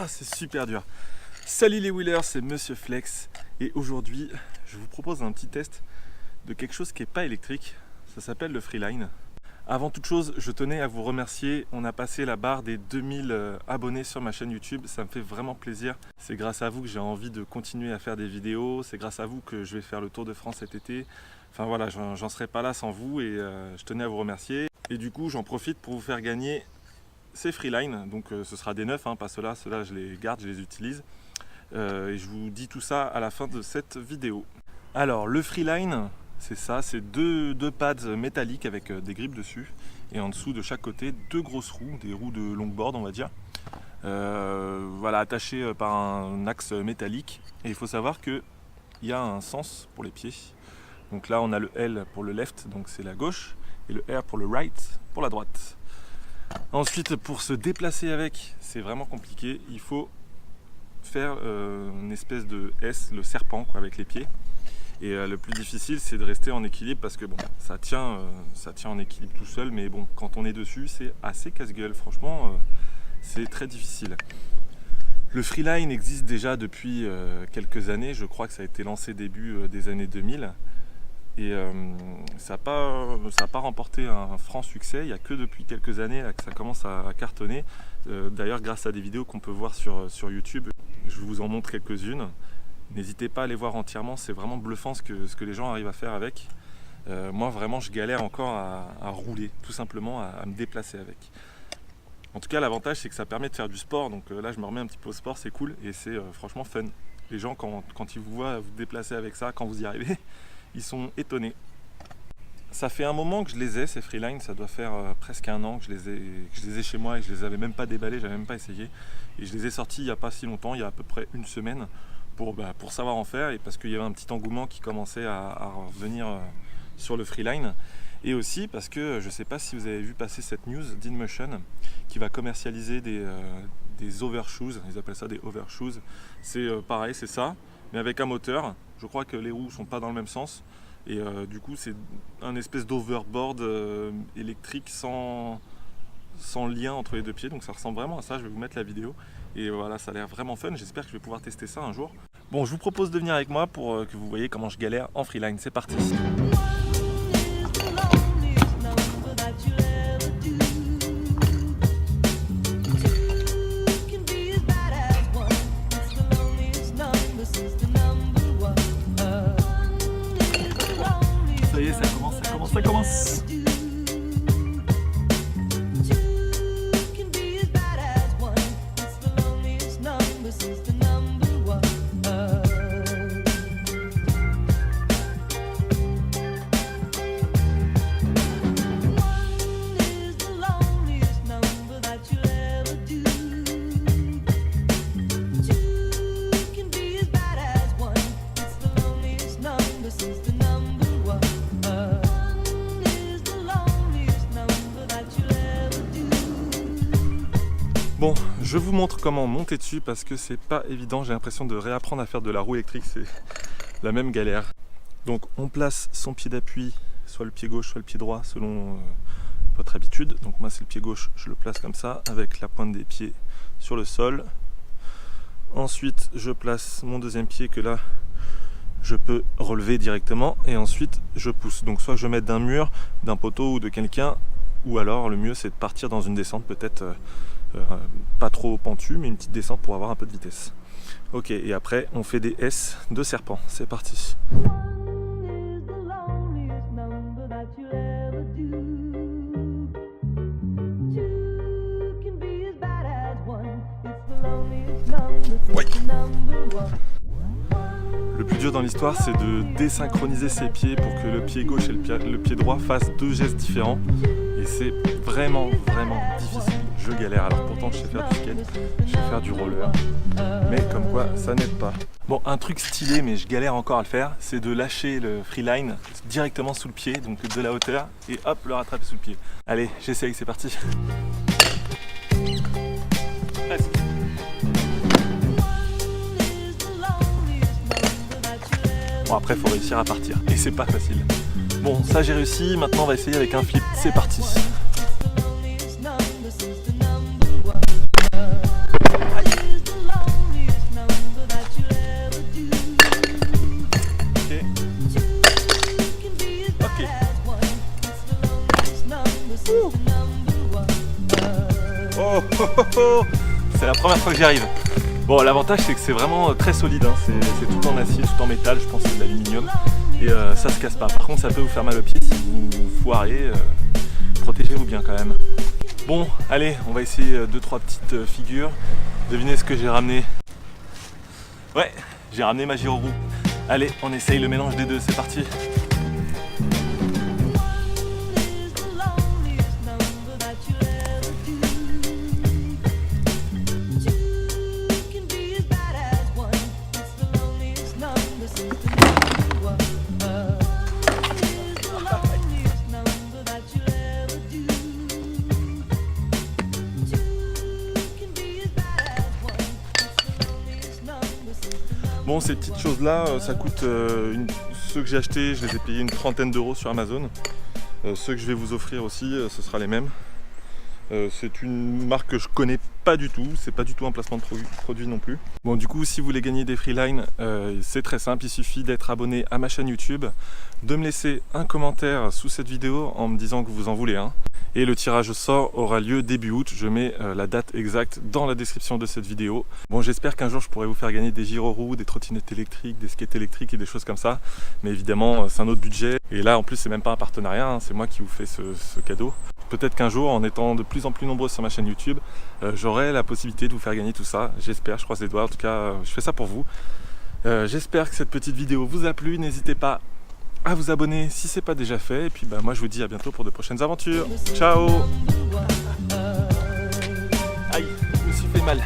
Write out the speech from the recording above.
Ah, c'est super dur. Salut les wheelers, c'est Monsieur Flex et aujourd'hui je vous propose un petit test de quelque chose qui n'est pas électrique. Ça s'appelle le freeline. Avant toute chose, je tenais à vous remercier. On a passé la barre des 2000 abonnés sur ma chaîne YouTube. Ça me fait vraiment plaisir. C'est grâce à vous que j'ai envie de continuer à faire des vidéos. C'est grâce à vous que je vais faire le Tour de France cet été. Enfin voilà, j'en serais pas là sans vous et je tenais à vous remercier. Et du coup, j'en profite pour vous faire gagner ces freeline. Donc ce sera des neufs, hein, pas ceux-là. Ceux-là, je les garde, je les utilise. Et je vous dis tout ça à la fin de cette vidéo. Alors, le freeline, c'est ça, c'est deux pads métalliques avec des grippes dessus. Et en dessous de chaque côté, deux grosses roues, des roues de longboard, on va dire. Voilà, attachées par un axe métallique. Et il faut savoir qu'il y a un sens pour les pieds. Donc là, on a le L pour le left, donc c'est la gauche. Et le R pour le right, pour la droite. Ensuite, pour se déplacer avec, c'est vraiment compliqué. Il faut faire une espèce de S, le serpent quoi, avec les pieds. Et le plus difficile, c'est de rester en équilibre parce que bon, ça tient en équilibre tout seul, mais bon, quand on est dessus, c'est assez casse-gueule. Franchement, c'est très difficile. Le freeline existe déjà depuis quelques années. Je crois que ça a été lancé début des années 2000. Et ça n'a pas remporté un franc succès. Il n'y a que depuis quelques années là, que ça commence à cartonner. D'ailleurs, grâce à des vidéos qu'on peut voir sur YouTube, je vous en montre quelques-unes. N'hésitez pas à les voir entièrement, c'est vraiment bluffant ce que les gens arrivent à faire avec. Moi, vraiment, je galère encore à rouler, tout simplement, à me déplacer avec. En tout cas, l'avantage, c'est que ça permet de faire du sport. Donc là, je me remets un petit peu au sport, c'est cool et c'est franchement fun. Les gens, quand ils vous voient vous déplacer avec ça, quand vous y arrivez, ils sont étonnés. Ça fait un moment que je les ai, ces freeline, ça doit faire presque un an que je les ai chez moi et je les avais même pas déballés, j'avais même pas essayé. Et je les ai sortis il n'y a pas si longtemps, il y a à peu près une semaine, pour savoir en faire et parce qu'il y avait un petit engouement qui commençait à revenir sur le freeline. Et aussi parce que je ne sais pas si vous avez vu passer cette news d'InMotion qui va commercialiser des overshoes, ils appellent ça des overshoes. C'est pareil, c'est ça, mais avec un moteur. Je crois que les roues ne sont pas dans le même sens. Et du coup, c'est un espèce d'overboard électrique sans lien entre les deux pieds. Donc ça ressemble vraiment à ça. Je vais vous mettre la vidéo. Et voilà, ça a l'air vraiment fun. J'espère que je vais pouvoir tester ça un jour. Bon, je vous propose de venir avec moi pour que vous voyez comment je galère en freeline. C'est parti. Ça y est, ça commence. Bon, je vous montre comment monter dessus parce que c'est pas évident, j'ai l'impression de réapprendre à faire de la roue électrique, c'est la même galère. Donc on place son pied d'appui, soit le pied gauche, soit le pied droit, selon votre habitude. Donc moi c'est le pied gauche, je le place comme ça, avec la pointe des pieds sur le sol. Ensuite je place mon deuxième pied que là je peux relever directement et ensuite je pousse. Donc soit je mets d'un mur, d'un poteau ou de quelqu'un, ou alors le mieux c'est de partir dans une descente peut-être pas trop pentue mais une petite descente pour avoir un peu de vitesse. Ok, et après on fait des S de serpent, c'est parti. Oui. Le plus dur dans l'histoire, c'est de désynchroniser ses pieds pour que le pied gauche et le pied droit fassent deux gestes différents. Et c'est vraiment difficile. Je galère. Alors pourtant, je sais faire du skate, je sais faire du roller. Mais comme quoi, ça n'aide pas. Bon, un truc stylé, mais je galère encore à le faire, c'est de lâcher le freeline directement sous le pied, donc de la hauteur, et hop, le rattraper sous le pied. Allez, j'essaye, c'est parti. Presque. Bon, après, il faut réussir à partir. Et c'est pas facile. Bon, ça j'ai réussi. Maintenant, on va essayer avec un flip. C'est parti. Oh, oh, oh, oh. C'est la première fois que j'y arrive. Bon, l'avantage c'est que c'est vraiment très solide, hein. C'est tout en acier, tout en métal, je pense que c'est de l'aluminium. Et ça se casse pas. Par contre ça peut vous faire mal aux pieds si vous vous foirez. Protégez-vous bien quand même. Bon, allez, on va essayer 2-3 petites figures. Devinez ce que j'ai ramené. Ouais, j'ai ramené ma gyro roue. Allez, on essaye le mélange des deux, c'est parti. Bon, ces petites choses là, ça coûte, ceux que j'ai achetés, je les ai payés une trentaine d'euros sur Amazon. Ceux que je vais vous offrir aussi, ce sera les mêmes. C'est une marque que je connais pas du tout, c'est pas du tout un placement de produit non plus. Bon, du coup, si vous voulez gagner des Freeline, c'est très simple, il suffit d'être abonné à ma chaîne YouTube, de me laisser un commentaire sous cette vidéo en me disant que vous en voulez un. Et le tirage au sort aura lieu début août, je mets la date exacte dans la description de cette vidéo. Bon, j'espère qu'un jour je pourrai vous faire gagner des gyro-roues, des trottinettes électriques, des skates électriques et des choses comme ça. Mais évidemment, c'est un autre budget. Et là, en plus, c'est même pas un partenariat, hein, c'est moi qui vous fais ce cadeau. Peut-être qu'un jour, en étant de plus en plus nombreux sur ma chaîne YouTube, j'aurai la possibilité de vous faire gagner tout ça. J'espère, je croise les doigts. En tout cas, je fais ça pour vous. J'espère que cette petite vidéo vous a plu. N'hésitez pas à vous abonner si ce n'est pas déjà fait. Et puis moi, je vous dis à bientôt pour de prochaines aventures. Ciao! Aïe, je me suis fait mal.